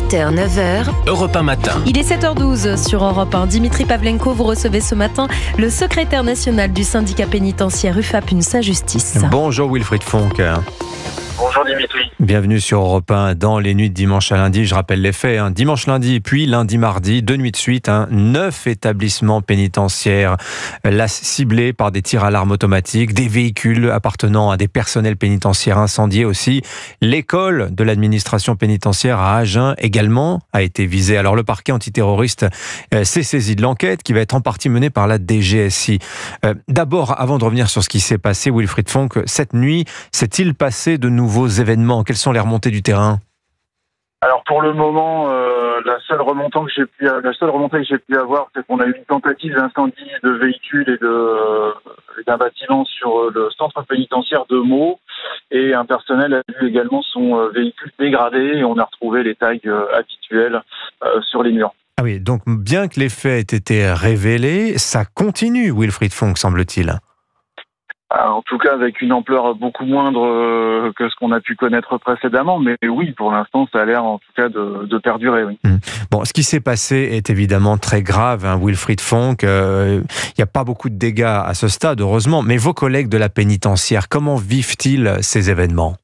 7h, 9h. Europe 1 matin. Il est 7h12 sur Europe 1. Dimitri Pavlenko, vous recevez ce matin le secrétaire national du syndicat pénitentiaire UFAP UNSA Justice. Bonjour Wilfried Fonck. Bonjour Dimitri. Bienvenue sur Europe 1 dans les nuits de dimanche à lundi. Je rappelle les faits. Dimanche, lundi, puis lundi, mardi, 2 nuits de suite. 9 établissements pénitentiaires ciblés par des tirs à l'arme automatique, des véhicules appartenant à des personnels pénitentiaires incendiés aussi. L'école de l'administration pénitentiaire à Agen également a été visée. Alors le parquet antiterroriste s'est saisi de l'enquête qui va être en partie menée par la DGSI. D'abord, avant de revenir sur ce qui s'est passé, Wilfried Fonck, cette nuit, s'est-il passé de nouveaux événements? Quelles sont les remontées du terrain? Alors pour le moment, la seule remontée que j'ai pu avoir, c'est qu'on a eu une tentative d'incendie de véhicules et d'un bâtiment sur le centre pénitentiaire de Meaux, et un personnel a vu également son véhicule dégradé et on a retrouvé les tags habituels sur les murs. Ah oui, donc bien que les faits aient été révélés, ça continue, Wilfried Fonck, semble-t-il. En tout cas, avec une ampleur beaucoup moindre que ce qu'on a pu connaître précédemment. Mais oui, pour l'instant, ça a l'air en tout cas de perdurer. Oui. Bon, ce qui s'est passé est évidemment très grave, Wilfried Fonck. Il n'y a pas beaucoup de dégâts à ce stade, heureusement. Mais vos collègues de la pénitentiaire, comment vivent-ils ces événements ?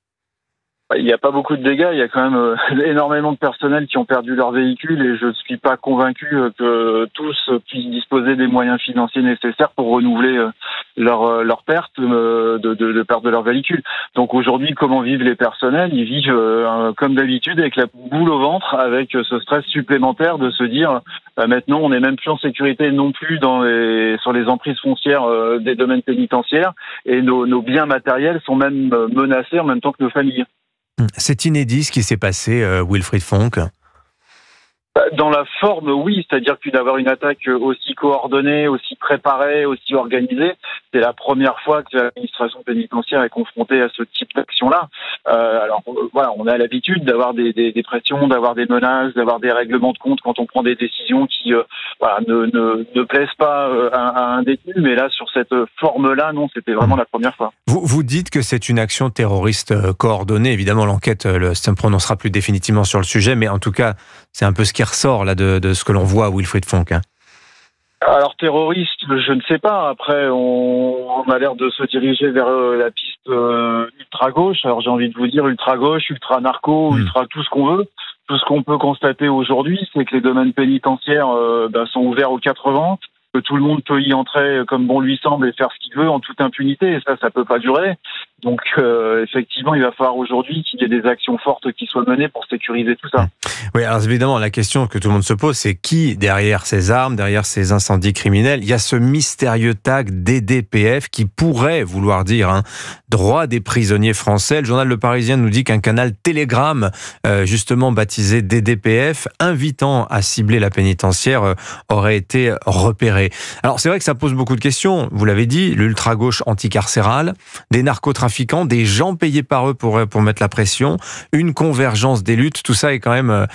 Il n'y a pas beaucoup de dégâts, il y a quand même énormément de personnel qui ont perdu leur véhicule et je ne suis pas convaincu que tous puissent disposer des moyens financiers nécessaires pour renouveler leur perte de perte de leur véhicule. Donc aujourd'hui, comment vivent les personnels? Ils vivent comme d'habitude avec la boule au ventre, avec ce stress supplémentaire de se dire maintenant on n'est même plus en sécurité non plus sur les emprises foncières des domaines pénitentiaires et nos biens matériels sont même menacés en même temps que nos familles. C'est inédit ce qui s'est passé, Wilfried Fonck. Dans la forme, oui, c'est-à-dire que d'avoir une attaque aussi coordonnée, aussi préparée, aussi organisée, c'est la première fois que l'administration pénitentiaire est confrontée à ce type d'action-là. Alors voilà, on a l'habitude d'avoir des pressions, d'avoir des menaces, d'avoir des règlements de compte quand on prend des décisions qui ne plaisent pas à un détenu, mais là, sur cette forme-là, non, c'était vraiment la première fois. Vous dites que c'est une action terroriste coordonnée. Évidemment, l'enquête ne se prononcera plus définitivement sur le sujet, mais en tout cas, c'est un peu ce qui ressort là de ce que l'on voit, Wilfried Fonck. Alors terroriste, je ne sais pas. Après, on a l'air de se diriger vers la piste ultra-gauche. Alors j'ai envie de vous dire ultra-gauche, ultra-narco, ultra tout ce qu'on veut. Tout ce qu'on peut constater aujourd'hui, c'est que les domaines pénitentiaires sont ouverts aux 4 vents, que tout le monde peut y entrer comme bon lui semble et faire ce qu'il veut en toute impunité. Et ça peut pas durer. Donc effectivement, il va falloir aujourd'hui qu'il y ait des actions fortes qui soient menées pour sécuriser tout ça. Oui, alors évidemment, la question que tout le monde se pose, c'est qui derrière ces armes, derrière ces incendies criminels? Il y a ce mystérieux tag DDPF qui pourrait vouloir dire droit des prisonniers français. Le journal Le Parisien nous dit qu'un canal Telegram, justement baptisé DDPF, invitant à cibler la pénitentiaire, aurait été repéré. Alors c'est vrai que ça pose beaucoup de questions. Vous l'avez dit, l'ultra-gauche anticarcérale, des narcotrafiquants, des gens payés par eux pour mettre la pression, une convergence des luttes, tout ça est quand même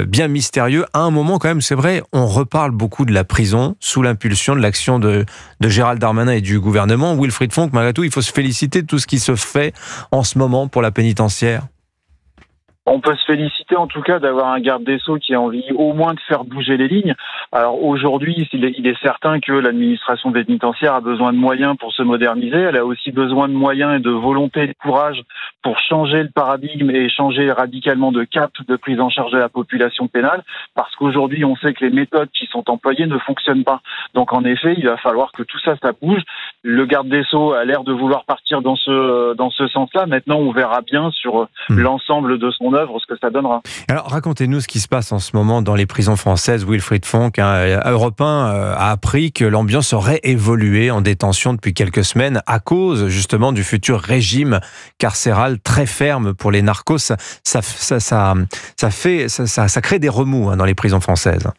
bien mystérieux. À un moment quand même, c'est vrai, on reparle beaucoup de la prison sous l'impulsion de l'action de Gérald Darmanin et du gouvernement. Wilfried Fonck, malgré tout, il faut se féliciter de tout ce qui se fait en ce moment pour la pénitentiaire. On peut se féliciter en tout cas d'avoir un garde des Sceaux qui a envie au moins de faire bouger les lignes. Alors aujourd'hui, il est certain que l'administration pénitentiaire a besoin de moyens pour se moderniser. Elle a aussi besoin de moyens et de volonté et de courage pour changer le paradigme et changer radicalement de cap de prise en charge de la population pénale. Parce qu'aujourd'hui, on sait que les méthodes qui sont employées ne fonctionnent pas. Donc en effet, il va falloir que tout ça bouge. Le garde des Sceaux a l'air de vouloir partir dans ce sens-là. Maintenant, on verra bien sur l'ensemble de son œuvre ce que ça donnera. Alors racontez-nous ce qui se passe en ce moment dans les prisons françaises. Wilfried Fonck, Europe 1 a appris que l'ambiance aurait évolué en détention depuis quelques semaines à cause justement du futur régime carcéral très ferme pour les narcos. Ça crée des remous dans les prisons françaises.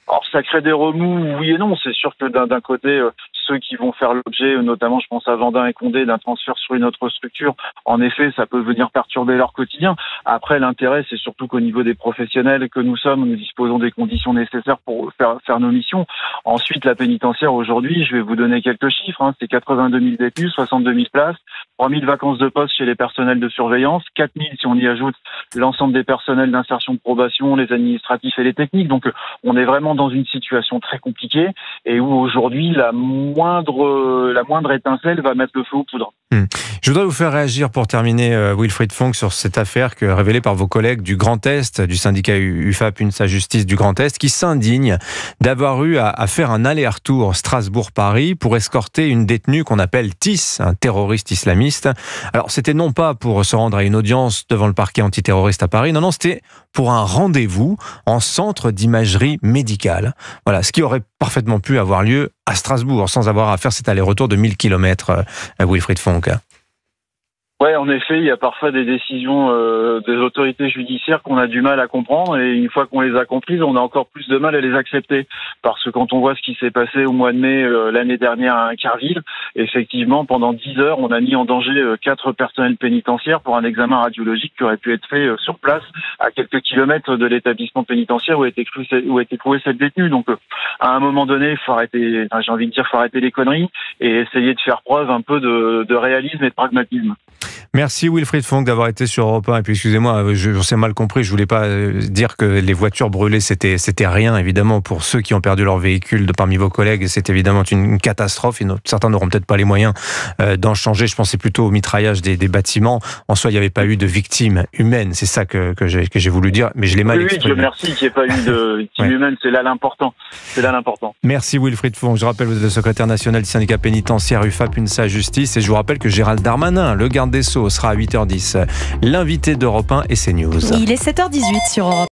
Alors ça crée des remous, oui et non. C'est sûr que d'un côté, ceux qui vont faire l'objet, notamment je pense à Vendin et Condé, d'un transfert sur une autre structure, en effet, ça peut venir perturber leur quotidien. Après, l'intérêt, c'est surtout qu'au niveau des professionnels que nous sommes, nous disposons des conditions nécessaires pour faire nos missions. Ensuite, la pénitentiaire aujourd'hui, je vais vous donner quelques chiffres. C'est 82 000 détenus, 62 000 places, 3 000 vacances de poste chez les personnels de surveillance, 4 000 si on y ajoute l'ensemble des personnels d'insertion de probation, les administratifs et les techniques. Donc, on est vraiment dans une situation très compliquée et où aujourd'hui la moindre étincelle va mettre le feu aux poudres. Je voudrais vous faire réagir pour terminer, Wilfried Fonck, sur cette affaire révélée par vos collègues du Grand Est, du syndicat UFAP, Unsa Justice du Grand Est, qui s'indigne d'avoir eu à faire un aller-retour Strasbourg-Paris pour escorter une détenue qu'on appelle Tis, un terroriste islamiste. Alors, c'était non pas pour se rendre à une audience devant le parquet antiterroriste à Paris, non, c'était pour un rendez-vous en centre d'imagerie médicale. Voilà, ce qui aurait parfaitement pu avoir lieu à Strasbourg, sans avoir à faire cet aller-retour de 1000 km, Wilfried Fonck. Ouais, en effet, il y a parfois des décisions des autorités judiciaires qu'on a du mal à comprendre, et une fois qu'on les a comprises, on a encore plus de mal à les accepter. Parce que quand on voit ce qui s'est passé au mois de mai l'année dernière à Carville, effectivement, pendant 10 heures, on a mis en danger 4 personnels pénitentiaires pour un examen radiologique qui aurait pu être fait sur place, à quelques kilomètres de l'établissement pénitentiaire où a été trouvée cette détenue. Donc, à un moment donné, il faut arrêter les conneries et essayer de faire preuve un peu de réalisme et de pragmatisme. Merci Wilfried Fonck d'avoir été sur Europe 1. Et puis excusez-moi, je vous ai mal compris, je voulais pas dire que les voitures brûlées c'était rien, évidemment, pour ceux qui ont perdu leur véhicule de parmi vos collègues. C'est évidemment une catastrophe. Certains n'auront peut-être pas les moyens d'en changer. Je pensais plutôt au mitraillage des bâtiments. En soi, il n'y avait pas eu de victimes humaines. C'est ça que j'ai voulu dire, mais je l'ai mal exprimé. Oui, merci qu'il n'y ait pas eu de victimes humaines. C'est là l'important. Merci Wilfried Fonck. Je rappelle, vous êtes le secrétaire national du syndicat pénitentiaire UFAP Unsa Justice. Et je vous rappelle que Gérald Darmanin, le garde des Sceaux, sera à 8h10 l'invité d'Europe 1 et CNews. Il est 7h18 sur Europe 1.